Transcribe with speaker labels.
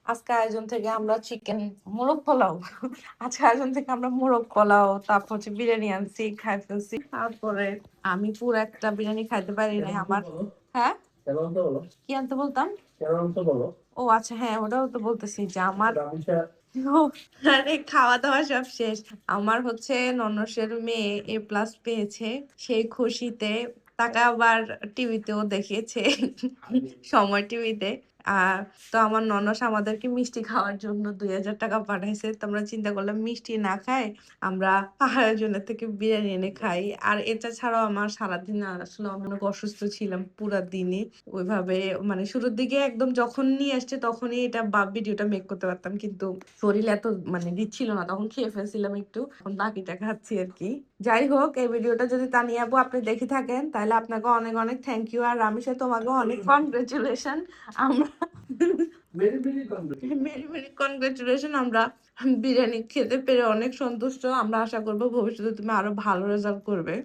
Speaker 1: আজকে আয়োজন থেকে আমরা চিকেন মোরগ পোলাও আজকে আয়োজন থেকে আমরা মোরগ পোলাও, তারপর হচ্ছে বিরিয়ানি আনছি, খাই ফেলছি। তারপরে আমি পুরো একটা বিরিয়ানি খাইতে পারি না আমার। হ্যাঁ, কি আনতে বলতাম? ও আচ্ছা, হ্যাঁ ওটাও তো বলতেছি যে আমার ও, আরে খাওয়া দাওয়া সব শেষ। আমার হচ্ছে ননসের মেয়ে A+ পেয়েছে, সেই খুশিতে তাকে আবার টিভিতেও দেখিয়েছে, সময় টিভিতে। আর তো আমার ননস আমাদেরকে মিষ্টি খাওয়ার জন্য 2000 টাকা পাঠাইছে। তো আমরা চিন্তা করলাম মিষ্টি না খাই, আমরা পাহাড়ের জন্য থেকে বিরিয়ানি এনে খাই। আর এটা ছাড়াও আমার সারাদিন আসলে অনেক অসুস্থ ছিলাম পুরা দিনই। ওইভাবে মানে শুরুর দিকে একদম যখন নিয়ে আসছে তখনই এটা ভিডিওটা মেক করতে পারতাম, কিন্তু শরীর এত মানে দিচ্ছিল না, তখন খেয়ে ফেলছিলাম একটু, এখন বাকিটা খাচ্ছি আর কি। যাই হোক, এই ভিডিওটা যদি তানিয়া আপু আপনি দেখে থাকেন তাহলে আপনাকে অনেক অনেক থ্যাংক ইউ, আর রামিসা তোমাকে অনেক কনগ্রেচুলেশন। আমরা মেরি মেরি কনগ্রেচুলেশন। আমরা বিরিয়ানি খেতে পেরে অনেক সন্তুষ্ট। আমরা আশা করবো ভবিষ্যতে তুমি আরো ভালো রেজাল্ট করবে।